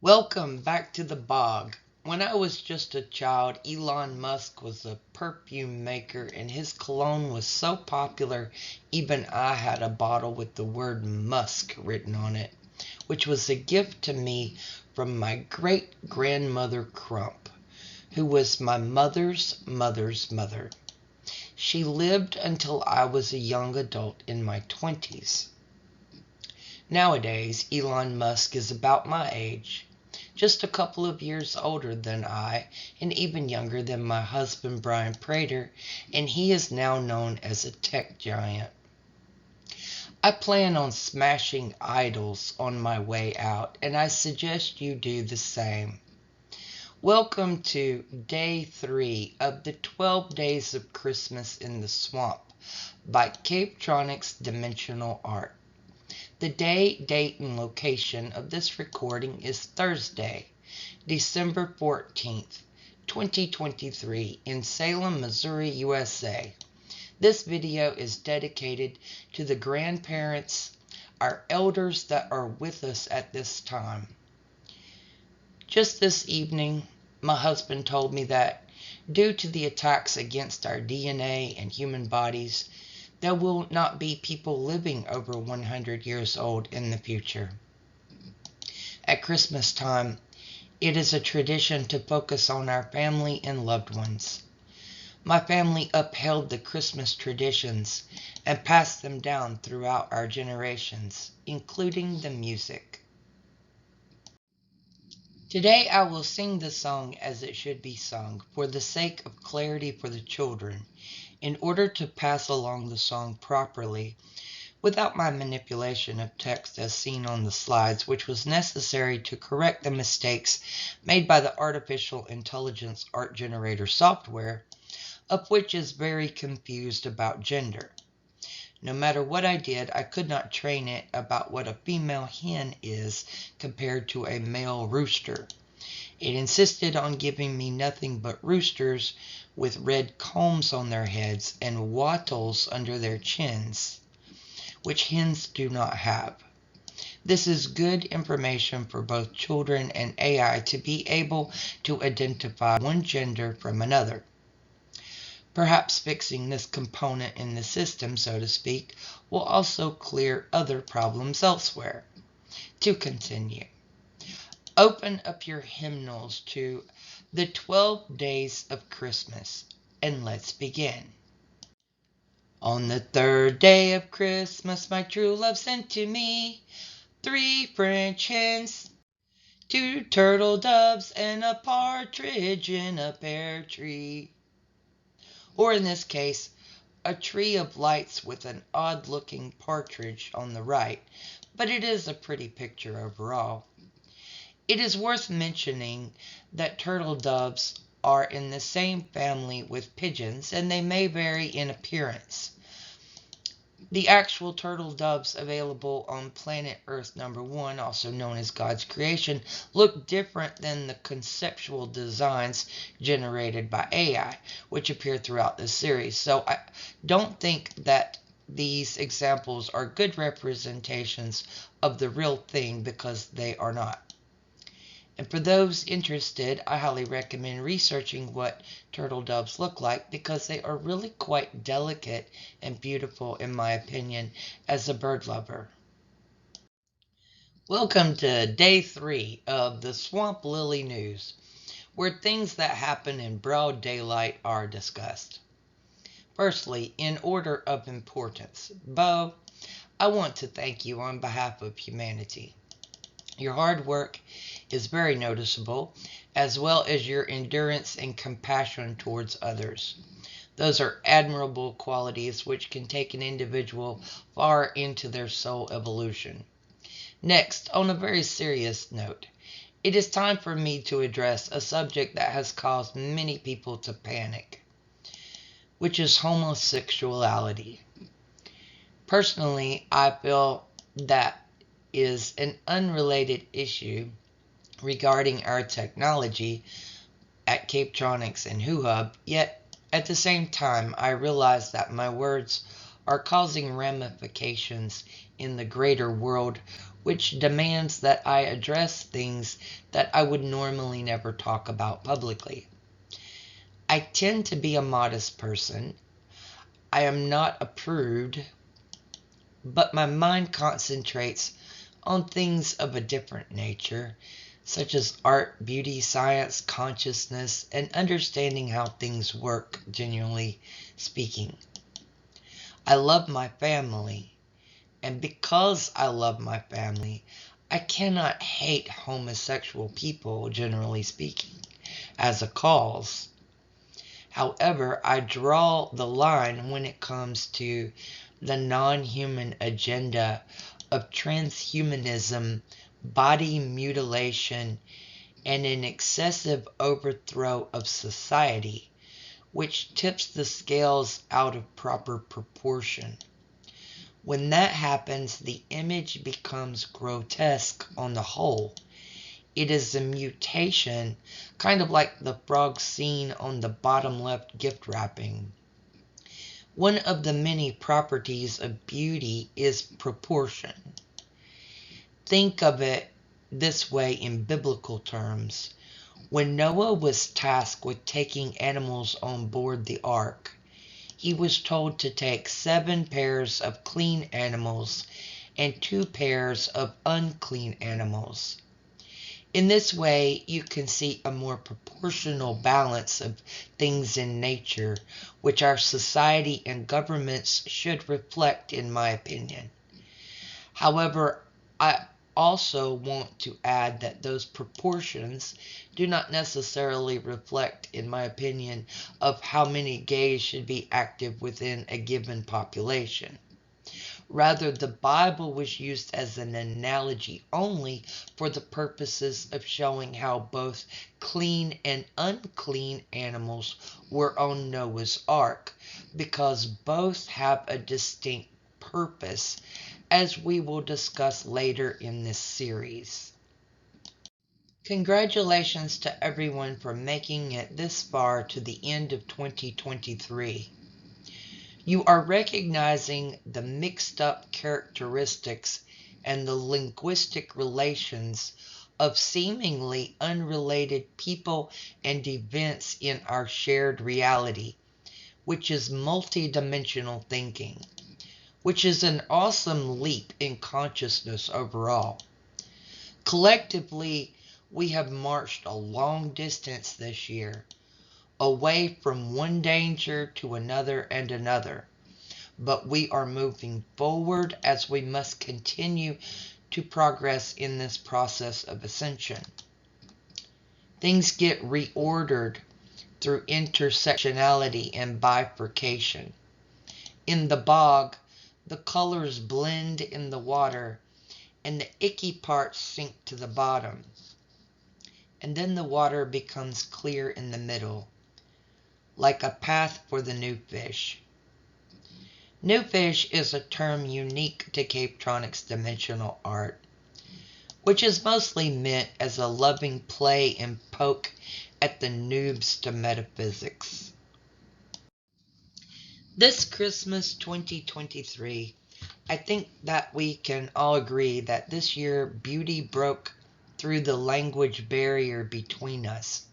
Welcome back to the bog. When I was just a child, Elon Musk was a perfume maker and his cologne was so popular even I had a bottle with the word Musk written on it, which was a gift to me from my great grandmother Crump, who was my mother's mother's mother. She lived until I was a young adult in my 20s. Nowadays, Elon Musk is about my age, just a couple of years older than I, and even younger than my husband Brian Prater, and he is now known as a tech giant. I plan on smashing idols on my way out, and I suggest you do the same. Welcome to Day 3 of the 12 Days of Christmas in the Swamp by Cavetronics Dimensional Art. The day, date, and location of this recording is Thursday, December 14th, 2023 in Salem, Missouri, USA. This video is dedicated to the grandparents, our elders that are with us at this time. Just this evening, my husband told me that due to the attacks against our DNA and human bodies, there will not be people living over 100 years old in the future. At Christmas time, it is a tradition to focus on our family and loved ones. My family upheld the Christmas traditions and passed them down throughout our generations, including the music. Today I will sing the song as it should be sung, for the sake of clarity for the children, in order to pass along the song properly, without my manipulation of text as seen on the slides, which was necessary to correct the mistakes made by the artificial intelligence art generator software, of which is very confused about gender. No matter what I did, I could not train it about what a female hen is compared to a male rooster. It insisted on giving me nothing but roosters with red combs on their heads and wattles under their chins, which hens do not have. This is good information for both children and AI to be able to identify one gender from another. Perhaps fixing this component in the system, so to speak, will also clear other problems elsewhere. To continue, open up your hymnals to the 12 Days of Christmas, and let's begin. On the third day of Christmas, my true love sent to me 3 French hens, 2 turtle doves, and a partridge in a pear tree. Or in this case, a tree of lights with an odd-looking partridge on the right, but it is a pretty picture overall. It is worth mentioning that turtle doves are in the same family with pigeons, and they may vary in appearance. The actual turtle doves available on planet Earth number 1, also known as God's creation, look different than the conceptual designs generated by AI, which appear throughout this series. So I don't think that these examples are good representations of the real thing, because they are not. And for those interested, I highly recommend researching what turtle doves look like, because they are really quite delicate and beautiful, in my opinion, as a bird lover. Welcome to Day 3 of the Swamp Lily News, where things that happen in broad daylight are discussed. Firstly, in order of importance, Bo, I want to thank you on behalf of humanity. Your hard work is very noticeable, as well as your endurance and compassion towards others. Those are admirable qualities which can take an individual far into their soul evolution. Next, on a very serious note, it is time for me to address a subject that has caused many people to panic, which is homosexuality. Personally, I feel that is an unrelated issue regarding our technology at Cavetronics and Hub, yet at the same time I realize that my words are causing ramifications in the greater world which demands that I address things that I would normally never talk about publicly. I tend to be a modest person. I am not a prude, but my mind concentrates on things of a different nature, such as art, beauty, science, consciousness, and understanding how things work, genuinely speaking. I love my family, and because I love my family, I cannot hate homosexual people, generally speaking, as a cause. However, I draw the line when it comes to the non-human agenda of transhumanism, body mutilation, and an excessive overthrow of society, which tips the scales out of proper proportion. When that happens, the image becomes grotesque on the whole. It is a mutation, kind of like the frog seen on the bottom left gift wrapping. One of the many properties of beauty is proportion. Think of it this way in biblical terms. When Noah was tasked with taking animals on board the ark, he was told to take 7 pairs of clean animals and 2 pairs of unclean animals. In this way, you can see a more proportional balance of things in nature, which our society and governments should reflect, in my opinion. However, I also want to add that those proportions do not necessarily reflect, in my opinion, of how many gays should be active within a given population. Rather, the Bible was used as an analogy only for the purposes of showing how both clean and unclean animals were on Noah's Ark, because both have a distinct purpose, as we will discuss later in this series. Congratulations to everyone for making it this far to the end of 2023. You are recognizing the mixed up characteristics and the linguistic relations of seemingly unrelated people and events in our shared reality, which is multidimensional thinking, which is an awesome leap in consciousness overall. Collectively, we have marched a long distance this year, away from one danger to another and another. But we are moving forward as we must continue to progress in this process of ascension. Things get reordered through intersectionality and bifurcation. In the bog, the colors blend in the water and the icky parts sink to the bottom. And then the water becomes clear in the middle, like a path for the new fish. New fish is a term unique to Cavetronics dimensional art, which is mostly meant as a loving play and poke at the noobs to metaphysics. This Christmas 2023, I think that we can all agree that this year beauty broke through the language barrier between us,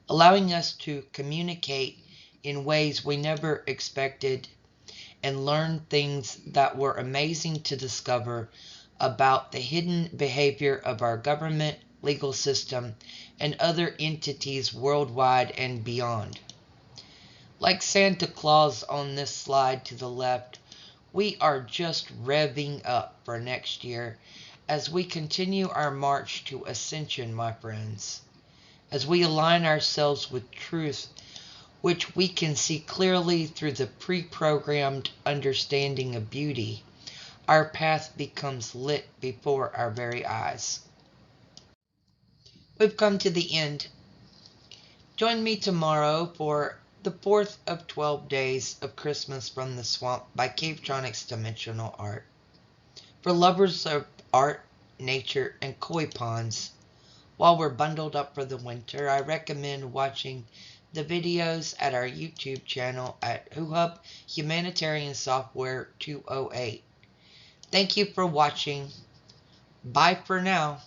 allowing us to communicate in ways we never expected and learn things that were amazing to discover about the hidden behavior of our government, legal system, and other entities worldwide and beyond. Like Santa Claus on this slide to the left, we are just revving up for next year as we continue our march to ascension, my friends. As we align ourselves with truth, which we can see clearly through the pre-programmed understanding of beauty, our path becomes lit before our very eyes. We've come to the end. Join me tomorrow for the 4th of 12 days of Christmas from the Swamp by Cavetronics Dimensional Art. For lovers of art, nature, and koi ponds, while we're bundled up for the winter, I recommend watching the videos at our YouTube channel at WhoHub Humanitarian Software 208. Thank you for watching. Bye for now.